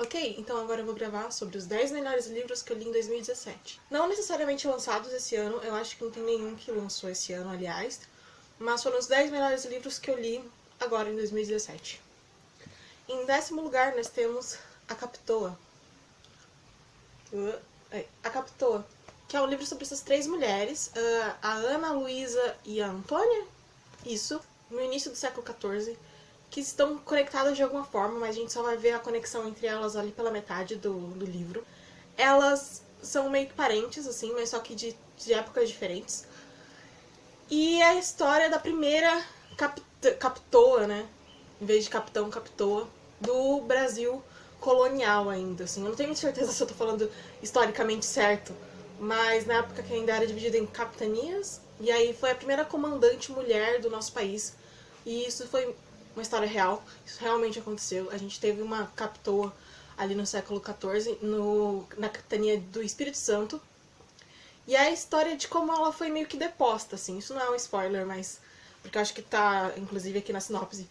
Ok, então agora eu vou gravar sobre os 10 melhores livros que eu li em 2017. Não necessariamente lançados esse ano, eu acho que não tem nenhum que lançou esse ano, aliás, mas foram os 10 melhores livros que eu li agora em 2017. Em 10º lugar, nós temos A Capitoa. A Capitoa, que é um livro sobre essas 3 mulheres, a Ana, a Luísa e a Antônia, isso, no início do século XIV, que estão conectadas de alguma forma, mas a gente só vai ver a conexão entre elas ali pela metade do livro. Elas são meio que parentes, assim, mas só que de épocas diferentes. E é a história da primeira capitoa, né? Em vez de capitão, capitoa, do Brasil colonial ainda, assim. Eu não tenho certeza se eu tô falando historicamente certo, mas na época que ainda era dividido em capitanias, e aí foi a primeira comandante mulher do nosso país. E isso foi uma história real, isso realmente aconteceu. A gente teve uma capitoa ali no século XIV, na capitania do Espírito Santo. E é a história de como ela foi meio que deposta, assim. Isso não é um spoiler, mas... porque eu acho que tá, inclusive, aqui na sinopse.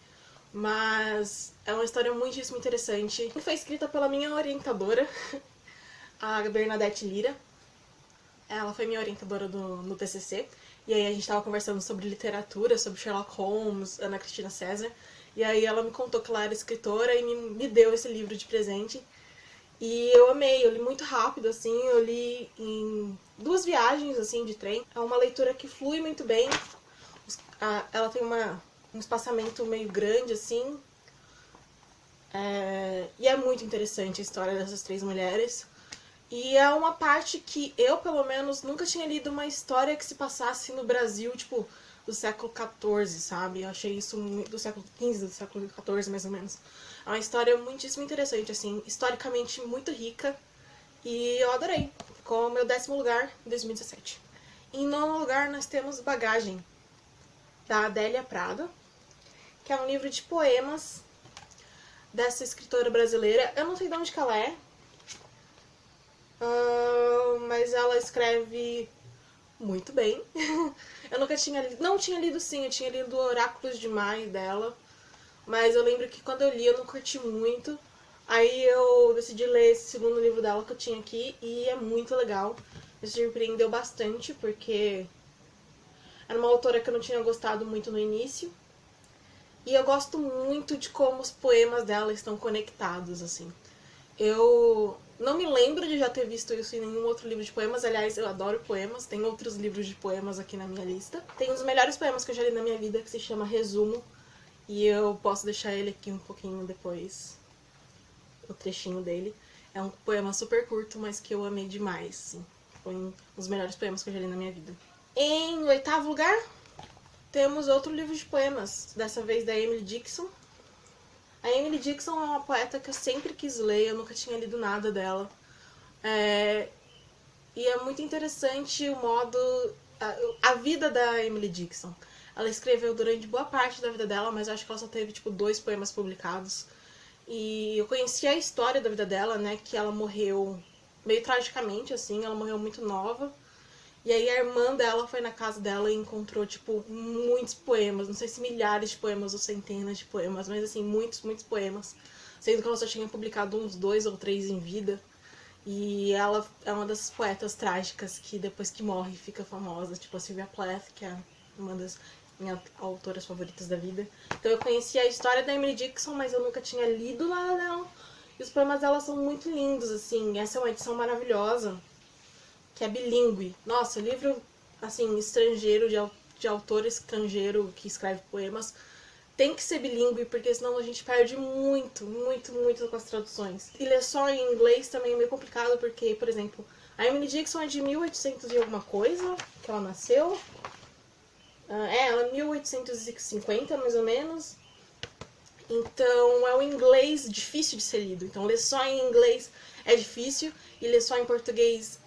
Mas é uma história muitíssimo interessante. Foi escrita pela minha orientadora, a Bernadette Lira. Ela foi minha orientadora no TCC. E aí a gente tava conversando sobre literatura, sobre Sherlock Holmes, Ana Cristina César. E aí ela me contou que ela era escritora e me deu esse livro de presente. E eu amei, eu li muito rápido, assim, eu li em 2 viagens, assim, de trem. É uma leitura que flui muito bem. Ela tem um espaçamento meio grande, assim. E é muito interessante a história dessas 3 mulheres. E é uma parte que eu, pelo menos, nunca tinha lido uma história que se passasse no Brasil, tipo, do século XIV, sabe? Eu achei isso do século XV, do século XIV, mais ou menos. É uma história muitíssimo interessante, assim, historicamente muito rica. E eu adorei. Ficou o meu 10º lugar em 2017. Em 9º lugar, nós temos Bagagem, da Adélia Prado, que é um livro de poemas dessa escritora brasileira. Eu não sei de onde que ela é, mas ela escreve muito bem. Eu nunca tinha lido, não tinha lido sim, eu tinha lido Oráculos de Mai dela, mas eu lembro que quando eu li eu não curti muito. Aí eu decidi ler esse segundo livro dela que eu tinha aqui e é muito legal. Me surpreendeu bastante porque era uma autora que eu não tinha gostado muito no início. E eu gosto muito de como os poemas dela estão conectados, assim. Eu não me lembro de já ter visto isso em nenhum outro livro de poemas. Aliás, eu adoro poemas. Tem outros livros de poemas aqui na minha lista. Tem um dos melhores poemas que eu já li na minha vida, que se chama Resumo. E eu posso deixar ele aqui um pouquinho depois, o trechinho dele. É um poema super curto, mas que eu amei demais, assim. Foi um dos melhores poemas que eu já li na minha vida. Em 8º lugar, temos outro livro de poemas, dessa vez da Emily Dickinson. A Emily Dickinson é uma poeta que eu sempre quis ler, eu nunca tinha lido nada dela. E é muito interessante o modo... a vida da Emily Dickinson. Ela escreveu durante boa parte da vida dela, mas eu acho que ela só teve, tipo, 2 poemas publicados. E eu conheci a história da vida dela, né, que ela morreu meio tragicamente, assim, ela morreu muito nova. E aí a irmã dela foi na casa dela e encontrou, tipo, muitos poemas. Não sei se milhares de poemas ou centenas de poemas, mas, assim, muitos, muitos poemas. Sendo que ela só tinha publicado uns 2 ou 3 em vida. E ela é uma dessas poetas trágicas que depois que morre fica famosa. Tipo a Sylvia Plath, que é uma das minhas autoras favoritas da vida. Então eu conheci a história da Emily Dickinson, mas eu nunca tinha lido nada dela. E os poemas dela são muito lindos, assim. Essa é uma edição maravilhosa, que é bilíngue. Nossa, livro, assim, estrangeiro, de autor estrangeiro que escreve poemas, tem que ser bilíngue, porque senão a gente perde muito, muito, muito com as traduções. E ler só em inglês também é meio complicado, porque, por exemplo, a Emily Dickinson é de 1800 e alguma coisa, que ela nasceu. Ela é 1850, mais ou menos. Então é um inglês difícil de ser lido. Então ler só em inglês é difícil, e ler só em português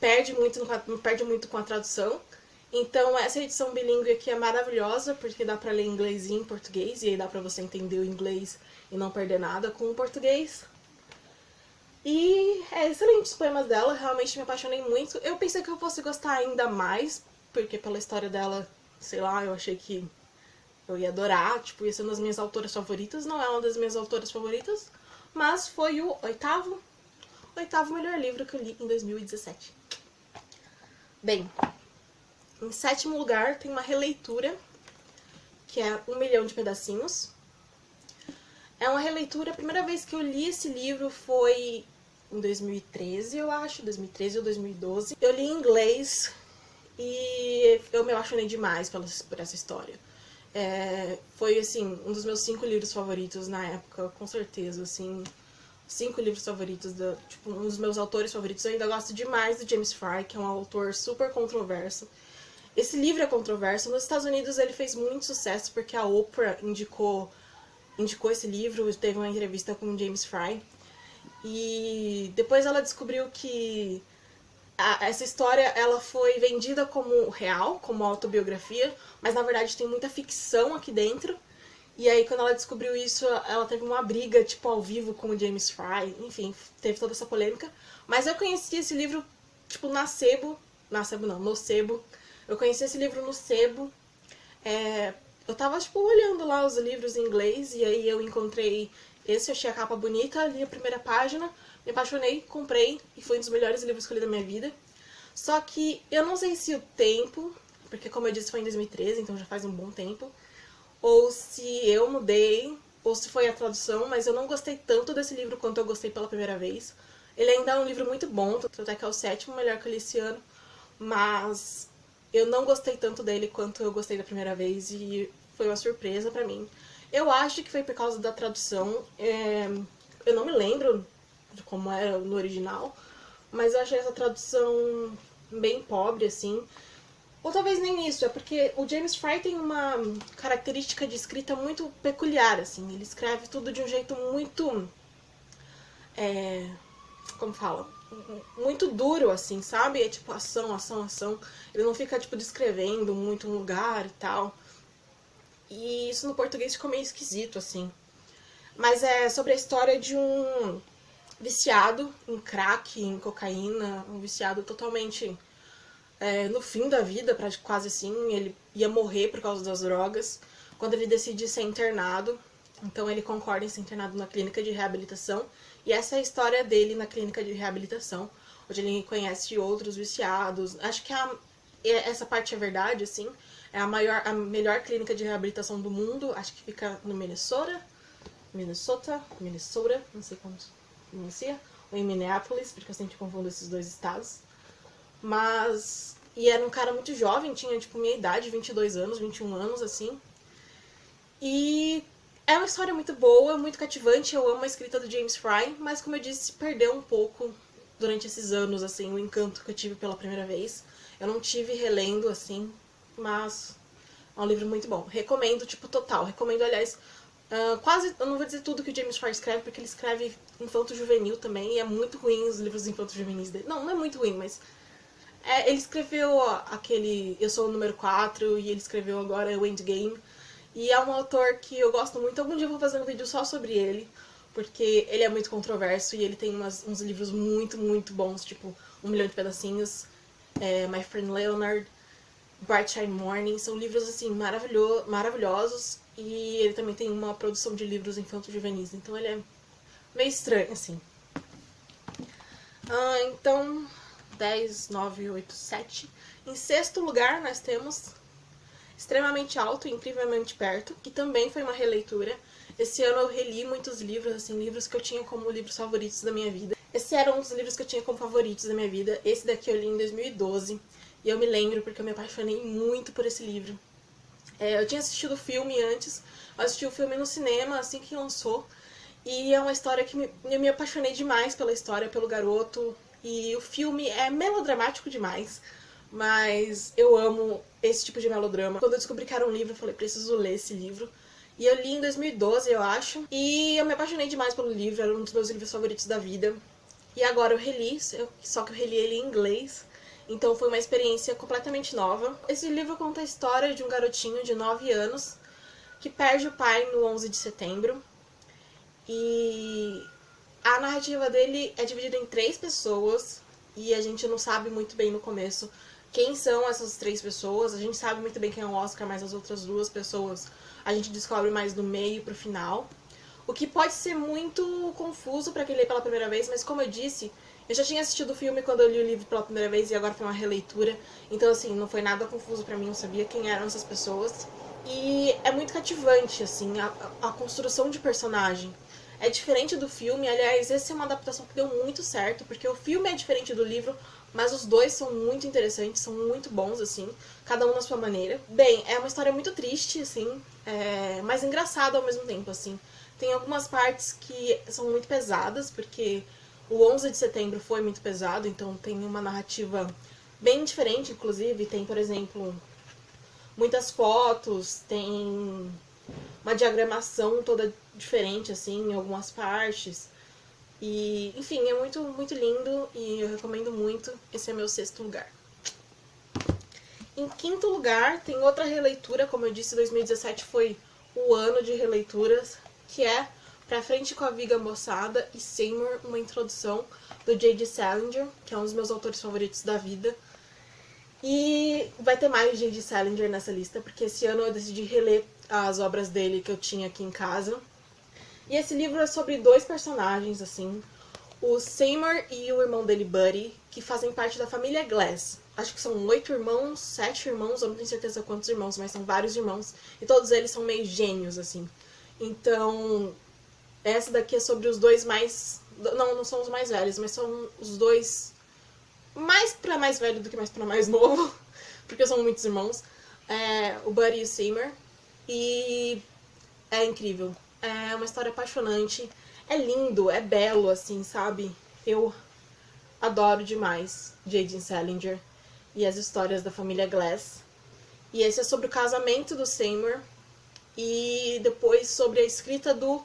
perde muito com a tradução. Então essa edição bilíngue aqui é maravilhosa, porque dá pra ler inglês e em português, e aí dá pra você entender o inglês e não perder nada com o português. E é excelente os poemas dela, realmente me apaixonei muito. Eu pensei que eu fosse gostar ainda mais, porque pela história dela, sei lá, eu achei que Eu ia adorar, tipo, ia ser uma das minhas autoras favoritas. Não é uma das minhas autoras favoritas, mas foi o oitavo melhor livro que eu li em 2017. Bem, em sétimo lugar tem uma releitura, que é 1 Milhão de Pedacinhos. É uma releitura, a primeira vez que eu li esse livro foi em 2013, eu acho, 2013 ou 2012. Eu li em inglês e eu me apaixonei demais por essa história. Foi, assim, um dos meus 5 livros favoritos na época, com certeza, assim, 5 livros favoritos, tipo, um dos meus autores favoritos. Eu ainda gosto demais do James Fry, que é um autor super controverso. Esse livro é controverso. Nos Estados Unidos ele fez muito sucesso porque a Oprah indicou esse livro, teve uma entrevista com o James Fry. E depois ela descobriu que essa história ela foi vendida como real, como autobiografia, mas na verdade tem muita ficção aqui dentro. E aí quando ela descobriu isso, ela teve uma briga, tipo, ao vivo com o James Fry. Enfim, teve toda essa polêmica. Mas eu conheci esse livro, tipo, no Sebo. Eu conheci esse livro no Sebo. Eu tava, tipo, olhando lá os livros em inglês, e aí eu encontrei esse, eu achei a capa bonita, li a primeira página, me apaixonei, comprei, e foi um dos melhores livros que eu li da minha vida. Só que eu não sei se o tempo, porque como eu disse foi em 2013, então já faz um bom tempo, ou se eu mudei, ou se foi a tradução, mas eu não gostei tanto desse livro quanto eu gostei pela primeira vez. Ele ainda é um livro muito bom, tanto é que é o 7º melhor que eu li esse ano, mas eu não gostei tanto dele quanto eu gostei da primeira vez e foi uma surpresa pra mim. Eu acho que foi por causa da tradução. Eu não me lembro de como era no original, mas eu achei essa tradução bem pobre, assim. Ou talvez nem isso, é porque o James Fry tem uma característica de escrita muito peculiar, assim. Ele escreve tudo de um jeito muito... como fala? Muito duro, assim, sabe? É tipo ação, ação, ação. Ele não fica, tipo, descrevendo muito um lugar e tal. E isso no português ficou meio esquisito, assim. Mas é sobre a história de um viciado em crack, em cocaína, um viciado totalmente no fim da vida, quase assim. Ele ia morrer por causa das drogas. Quando ele decide ser internado, então ele concorda em ser internado na clínica de reabilitação. E essa é a história dele na clínica de reabilitação, onde ele conhece outros viciados. Acho que essa parte é verdade, assim. É a melhor clínica de reabilitação do mundo. Acho que fica no Minnesota, não sei como se pronuncia. Ou em Minneapolis, porque eu sempre confundo esses dois estados. Mas... E era um cara muito jovem, tinha tipo minha idade, 22 anos, 21 anos, assim. E é uma história muito boa, muito cativante. Eu amo a escrita do James Fry, mas como eu disse, perdeu um pouco durante esses anos, assim, o encanto que eu tive pela primeira vez. Eu não tive relendo, assim, mas é um livro muito bom. Recomendo, tipo, total. Recomendo, aliás, quase, eu não vou dizer tudo que o James Fry escreve, porque ele escreve infanto-juvenil também, e é muito ruim os livros infanto-juvenis dele. Não é muito ruim, mas... ele escreveu aquele Eu Sou o Número 4, e ele escreveu agora o Endgame. E é um autor que eu gosto muito. Algum dia eu vou fazer um vídeo só sobre ele, porque ele é muito controverso e ele tem uns livros muito, muito bons, tipo 1 Milhão de Pedacinhos, My Friend Leonard, Bright Shine Morning. São livros, assim, maravilhosos. E ele também tem uma produção de livros infanto-juvenis, então ele é meio estranho, assim. Então, 10, 9, 8, 7. Em sexto lugar, nós temos Extremamente Alto e Incrivelmente Perto, que também foi uma releitura. Esse ano eu reli muitos livros, assim, livros que eu tinha como livros favoritos da minha vida. Esse era um dos livros que eu tinha como favoritos da minha vida. Esse daqui eu li em 2012, e eu me lembro porque eu me apaixonei muito por esse livro. Eu tinha assistido o filme antes, eu assisti o filme no cinema assim que lançou, e é uma história que eu me apaixonei demais pela história, pelo garoto, e o filme é melodramático demais, mas eu amo esse tipo de melodrama. Quando eu descobri que era um livro, eu falei, preciso ler esse livro. E eu li em 2012, eu acho, e eu me apaixonei demais pelo livro, era um dos meus livros favoritos da vida. E agora eu reli, só que eu reli ele em inglês, então foi uma experiência completamente nova. Esse livro conta a história de um garotinho de 9 anos que perde o pai no 11 de setembro. E a narrativa dele é dividida em 3 pessoas, e a gente não sabe muito bem no começo quem são essas 3 pessoas. A gente sabe muito bem quem é o Oscar, mas as outras 2 pessoas a gente descobre mais do meio pro final. O que pode ser muito confuso pra quem lê pela primeira vez, mas como eu disse, eu já tinha assistido o filme quando eu li o livro pela primeira vez e agora foi uma releitura. Então, assim, não foi nada confuso pra mim, eu sabia quem eram essas pessoas. E é muito cativante, assim, a construção de personagem. É diferente do filme, aliás, essa é uma adaptação que deu muito certo, porque o filme é diferente do livro, mas os dois são muito interessantes, são muito bons, assim, cada um na sua maneira. Bem, é uma história muito triste, assim, mas engraçada ao mesmo tempo, assim. Tem algumas partes que são muito pesadas, porque o 11 de setembro foi muito pesado, então tem uma narrativa bem diferente, inclusive. Tem, por exemplo, muitas fotos, tem uma diagramação toda diferente, assim, em algumas partes. E, enfim, é muito, muito lindo e eu recomendo muito. Esse é meu 6º lugar. Em 5º lugar, tem outra releitura, como eu disse, 2017 foi o ano de releituras, que é Pra Frente com a Viga Moçada e Seymour, uma introdução do J.D. Salinger, que é um dos meus autores favoritos da vida. E vai ter mais J.D. Salinger nessa lista, porque esse ano eu decidi reler as obras dele que eu tinha aqui em casa. E esse livro é sobre 2 personagens, assim, o Seymour e o irmão dele, Buddy, que fazem parte da família Glass. Acho que são 8 irmãos, 7 irmãos, eu não tenho certeza quantos irmãos, mas são vários irmãos. E todos eles são meio gênios, assim. Então, essa daqui é sobre os 2 mais... Não são os mais velhos, mas são os 2 mais pra mais velho do que mais pra mais novo, porque são muitos irmãos. O Buddy e o Seymour. E é incrível. É uma história apaixonante. É lindo, é belo, assim, sabe? Eu adoro demais J.D. Salinger e as histórias da família Glass. E esse é sobre o casamento do Seymour e depois sobre a escrita do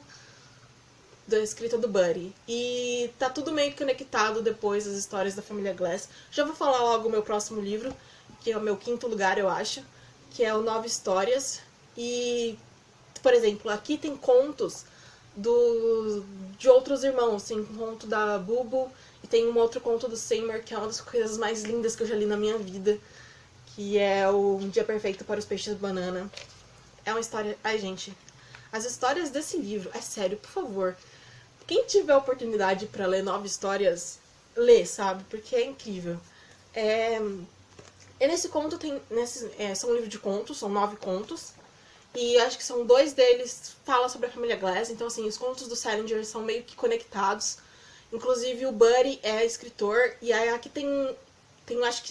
Buddy. E tá tudo meio conectado depois, as histórias da família Glass. Já vou falar logo o meu próximo livro, que é o meu 5º lugar, eu acho, que é o 9 Histórias. E, por exemplo, aqui tem contos de outros irmãos. Tem um conto da Bubu e tem um outro conto do Seymour, que é uma das coisas mais lindas que eu já li na minha vida, que é o Um Dia Perfeito para os Peixes Banana. É uma história... Ai, gente, as histórias desse livro, é sério, por favor, quem tiver oportunidade pra ler 9 Histórias, lê, sabe? Porque é incrível. Nesse conto tem... são um livro de contos, são 9 contos. E acho que são 2 deles falam sobre a família Glass. Então, assim, os contos do Salinger são meio que conectados. Inclusive, o Buddy é escritor. E aí aqui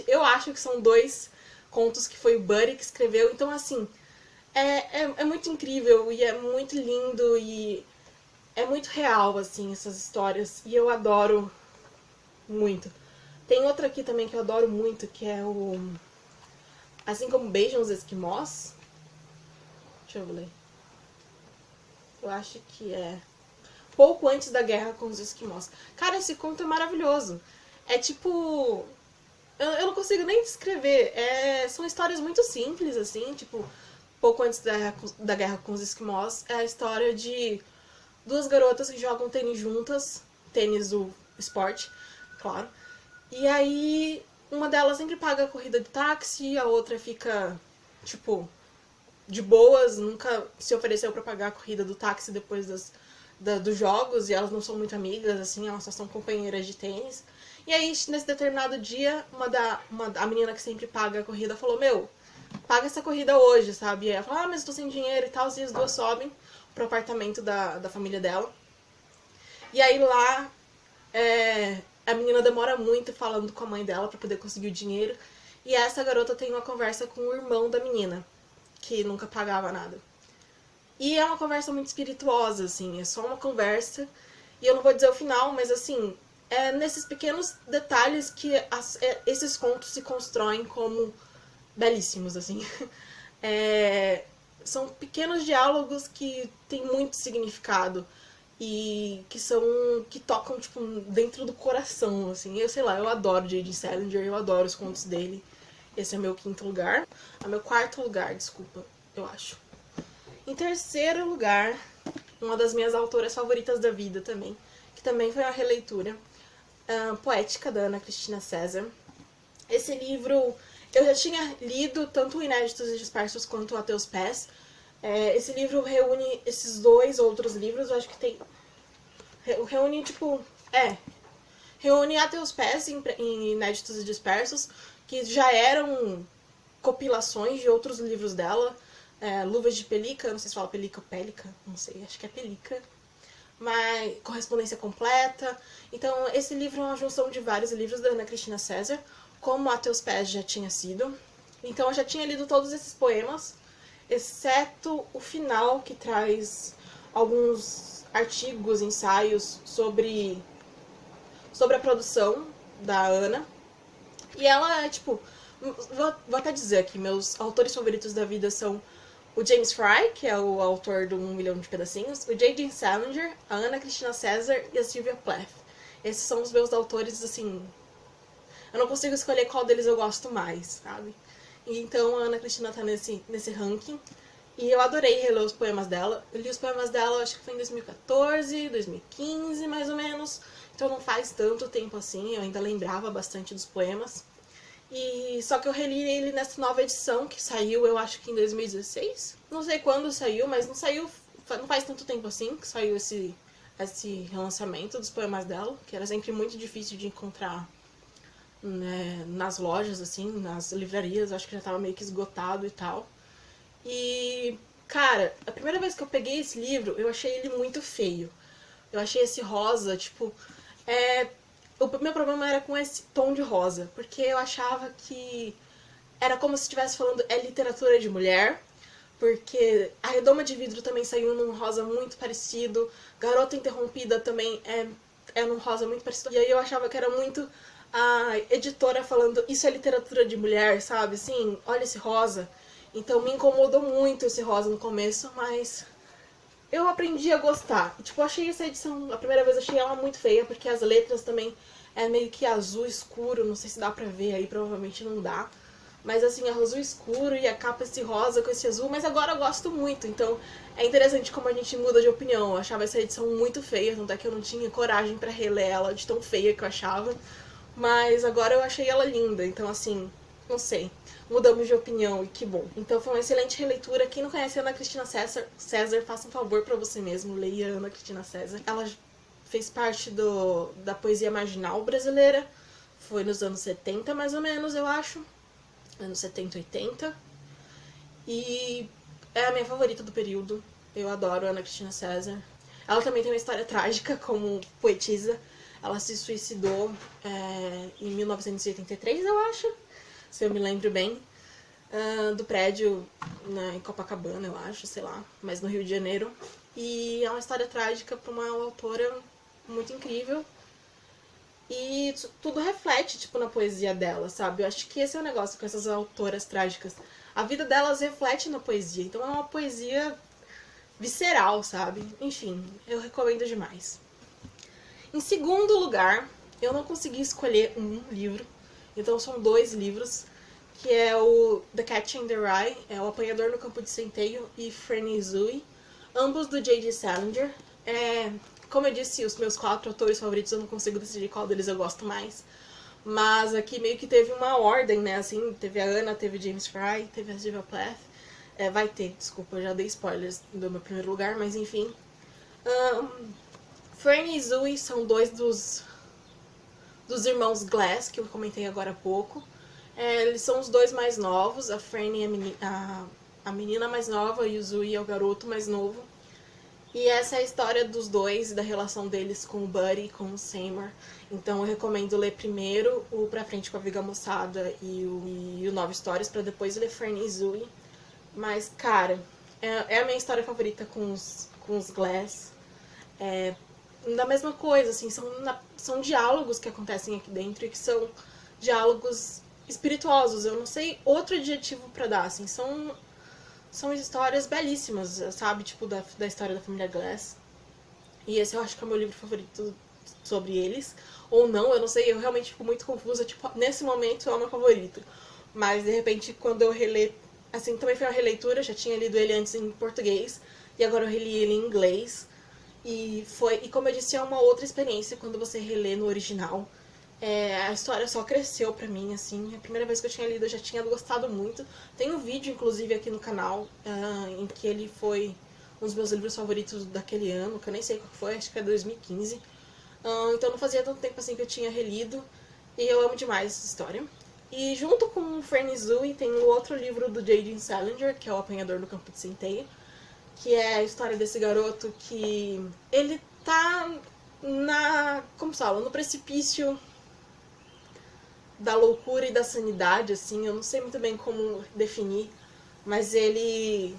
eu acho que são 2 contos que foi o Buddy que escreveu. Então, assim, é muito incrível e é muito lindo e é muito real, assim, essas histórias. E eu adoro muito. Tem outra aqui também que eu adoro muito, que é o Assim Como Beijam os Esquimós. Deixa eu ler. Eu acho que é Pouco Antes da Guerra com os Esquimós. Cara, esse conto é maravilhoso. É tipo... Eu não consigo nem descrever. São histórias muito simples, assim, tipo... Pouco Antes da Guerra com os Esquimós é a história de 2 garotas que jogam tênis juntas. Tênis, o esporte, claro. E aí, uma delas sempre paga a corrida de táxi, a outra fica, tipo, de boas, nunca se ofereceu pra pagar a corrida do táxi depois dos jogos, e elas não são muito amigas, assim, elas só são companheiras de tênis. E aí, nesse determinado dia, a menina que sempre paga a corrida falou, meu, paga essa corrida hoje, sabe? E aí ela fala, mas eu tô sem dinheiro e tal, e as 2 sobem pro apartamento da família dela. E aí lá, a menina demora muito falando com a mãe dela pra poder conseguir o dinheiro. E essa garota tem uma conversa com o irmão da menina, que nunca pagava nada. E é uma conversa muito espirituosa, assim, é só uma conversa. E eu não vou dizer o final, mas assim, é nesses pequenos detalhes que esses contos se constroem como belíssimos, assim. São pequenos diálogos que têm muito significado e que tocam, tipo, dentro do coração, assim. Eu sei lá, eu adoro J.D. Salinger, eu adoro os contos dele. Esse é meu 5º lugar. É meu 4º lugar, desculpa, eu acho. Em 3º lugar, uma das minhas autoras favoritas da vida também, que também foi uma releitura, Poética, da Ana Cristina César. Esse livro, Eu já tinha lido tanto o Inéditos e Dispersos quanto o A Teus Pés. Esse livro reúne esses dois outros livros, eu acho que tem... Reúne, tipo... Reúne A Teus Pés em Inéditos e Dispersos, que já eram compilações de outros livros dela. Luvas de Pelica, não sei se fala Pelica ou Pélica, não sei, acho que é Pelica. Mas correspondência completa. Então, esse livro é uma junção de vários livros da Ana Cristina César, como A Teus Pés já tinha sido. Então, eu já tinha lido todos esses poemas, exceto o final, que traz alguns artigos, ensaios sobre a produção da Ana. E ela é, tipo... Vou até dizer aqui, meus autores favoritos da vida são o James Fry, que é o autor do 1 Milhão de Pedacinhos, o J.D. Salinger, a Ana Cristina César e a Sylvia Plath. Esses são os meus autores, assim... Eu não consigo escolher qual deles eu gosto mais, sabe? E então a Ana Cristina tá nesse ranking. E eu adorei reler os poemas dela. Eu li os poemas dela, acho que foi em 2014, 2015, mais ou menos. Então não faz tanto tempo assim, eu ainda lembrava bastante dos poemas. E só que eu reli ele nessa nova edição que saiu, eu acho que em 2016. Não sei quando saiu, mas não faz tanto tempo assim que saiu esse relançamento dos poemas dela, que era sempre muito difícil de encontrar, né, nas lojas, assim, nas livrarias, acho que já tava meio que esgotado e tal. E, cara, a primeira vez que eu peguei esse livro, eu achei ele muito feio. Eu achei esse rosa, tipo... O meu problema era com esse tom de rosa, porque eu achava que era como se estivesse falando literatura de mulher, porque A Redoma de Vidro também saiu num rosa muito parecido, Garota Interrompida também é num rosa muito parecido, e aí eu achava que era muito a editora falando isso é literatura de mulher, sabe? Assim, olha esse rosa. Então me incomodou muito esse rosa no começo, mas eu aprendi a gostar. Tipo, eu achei essa edição, a primeira vez eu achei ela muito feia, porque as letras também é meio que azul escuro, não sei se dá pra ver aí, provavelmente não dá. Mas assim, azul escuro e a capa esse rosa com esse azul, mas agora eu gosto muito, então é interessante como a gente muda de opinião. Eu achava essa edição muito feia, tanto é que eu não tinha coragem pra reler ela de tão feia que eu achava. Mas agora eu achei ela linda, então assim, não sei, mudamos de opinião e que bom. Então foi uma excelente releitura. Quem não conhece a Ana Cristina César, faça um favor pra você mesmo, leia a Ana Cristina César. Ela fez parte da poesia marginal brasileira, foi nos anos 70 mais ou menos, eu acho, anos 70, 80, e é a minha favorita do período. Eu adoro a Ana Cristina César. Ela também tem uma história trágica como poetisa. Ela se suicidou em 1983, eu acho, se eu me lembro bem, do prédio em Copacabana, eu acho, sei lá, mas no Rio de Janeiro. E é uma história trágica para uma autora muito incrível. E tudo reflete, tipo, na poesia dela, sabe? Eu acho que esse é o negócio com essas autoras trágicas. A vida delas reflete na poesia, então é uma poesia visceral, sabe? Enfim, eu recomendo demais. Em segundo lugar, eu não consegui escolher um livro, então são 2 livros, que é o The Catcher in the Rye, O Apanhador no Campo de Centeio, e Franny Zooey, ambos do J.D. Salinger. Como eu disse, os meus 4 autores favoritos, eu não consigo decidir qual deles eu gosto mais. Mas aqui meio que teve uma ordem, né, assim, teve a Ana, teve o James Fry, teve a Sylvia Plath. Vai ter, desculpa, eu já dei spoilers do meu primeiro lugar, mas enfim. Franny e Zooey são 2 dos irmãos Glass, que eu comentei agora há pouco. Eles são os 2 mais novos, a Franny é a menina mais nova e o Zooey é o garoto mais novo. E essa é a história dos 2, da relação deles com o Buddy e com o Seymour. Então eu recomendo ler primeiro o Pra Frente com a Viga Moçada e o 9 Histórias, pra depois ler Franny e Zooey. Mas, cara, é a minha história favorita com os Glass. Da mesma coisa, assim, são diálogos que acontecem aqui dentro e que são diálogos espirituosos. Eu não sei outro adjetivo pra dar, assim, são histórias belíssimas, sabe? Tipo, da história da família Glass. E esse eu acho que é o meu livro favorito sobre eles. Ou não, eu não sei, eu realmente fico muito confusa. Tipo, nesse momento é o meu favorito. Mas, de repente, quando eu reler... Assim, também foi uma releitura, eu já tinha lido ele antes em português. E agora eu reli ele em inglês. E como eu disse, é uma outra experiência quando você relê no original. A história só cresceu pra mim, assim. A primeira vez que eu tinha lido eu já tinha gostado muito. Tem um vídeo, inclusive, aqui no canal, em que ele foi um dos meus livros favoritos daquele ano, que eu nem sei qual foi, acho que é 2015. Então não fazia tanto tempo assim que eu tinha relido. E eu amo demais essa história. E junto com o Franny Zui tem um outro livro do J.D. Salinger, que é O Apanhador do Campo de Centeio, que é a história desse garoto que ele tá como se fala, no precipício da loucura e da sanidade, assim, eu não sei muito bem como definir, mas ele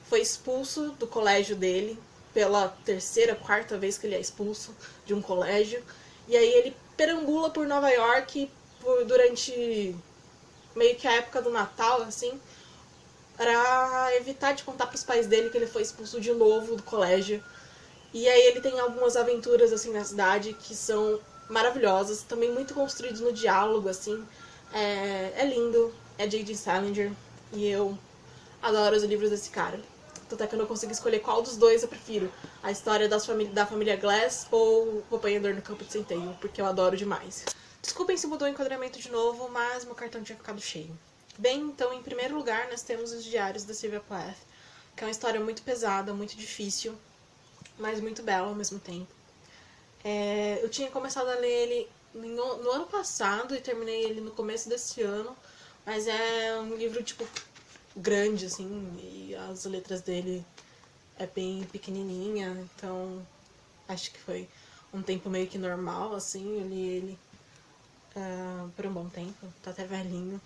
foi expulso do colégio dele pela terceira, quarta vez que ele é expulso de um colégio, e aí ele perambula por Nova York durante meio que a época do Natal, assim, para evitar de contar pros pais dele que ele foi expulso de novo do colégio. E aí ele tem algumas aventuras assim na cidade que são maravilhosas, também muito construídos no diálogo, assim. É lindo, é J.D. Salinger, e eu adoro os livros desse cara. Tanto é que eu não consigo escolher qual dos dois eu prefiro. A história da família Glass ou O Apanhador no Campo de Centeio, porque eu adoro demais. Desculpem se mudou o enquadramento de novo, mas meu cartão tinha ficado cheio. Bem, então, em primeiro lugar, nós temos Os Diários da Sylvia Plath, que é uma história muito pesada, muito difícil, mas muito bela ao mesmo tempo. Eu tinha começado a ler ele no ano passado e terminei ele no começo desse ano, mas é um livro, tipo, grande, assim, e as letras dele é bem pequenininha, então acho que foi um tempo meio que normal, assim, eu li ele por um bom tempo, tá até velhinho.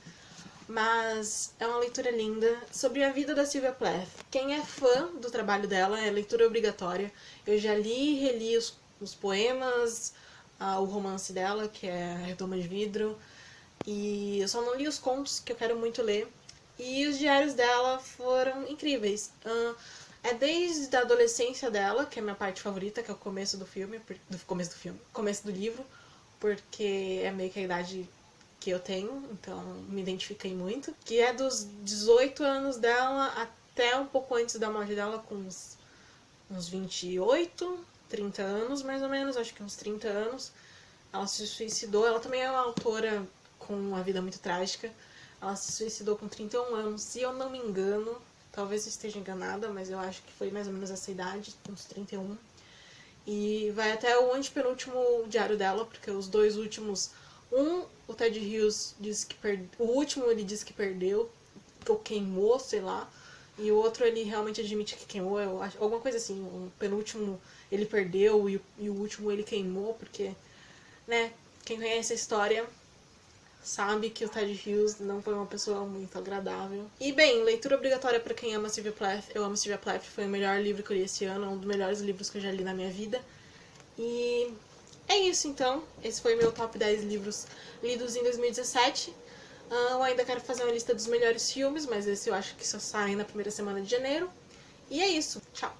Mas é uma leitura linda sobre a vida da Sylvia Plath. Quem é fã do trabalho dela é leitura obrigatória. Eu já li e reli os poemas, o romance dela, que é A Redoma de Vidro, e eu só não li os contos, que eu quero muito ler. E os diários dela foram incríveis. É desde a adolescência dela, que é a minha parte favorita, que é o começo do filme, começo do livro, porque é meio que a idade que eu tenho, então me identifiquei muito. Que é dos 18 anos dela até um pouco antes da morte dela, com uns 28, 30 anos mais ou menos, acho que uns 30 anos. Ela se suicidou, ela também é uma autora com uma vida muito trágica. Ela se suicidou com 31 anos, se eu não me engano, talvez eu esteja enganada, mas eu acho que foi mais ou menos essa idade, uns 31. E vai até o antepenúltimo diário dela, porque os dois últimos... o Ted Hughes disse que perdeu. O último ele disse que perdeu, ou queimou, sei lá. E o outro ele realmente admite que queimou, eu acho, alguma coisa assim. O penúltimo ele perdeu e o último ele queimou, porque, né, quem conhece a história sabe que o Ted Hughes não foi uma pessoa muito agradável. E bem, leitura obrigatória para quem ama Sylvia Plath. Eu amo Sylvia Plath, foi o melhor livro que eu li esse ano, um dos melhores livros que eu já li na minha vida. E é isso então, esse foi meu top 10 livros lidos em 2017. Eu ainda quero fazer uma lista dos melhores filmes, mas esse eu acho que só sai na primeira semana de janeiro. E é isso, tchau!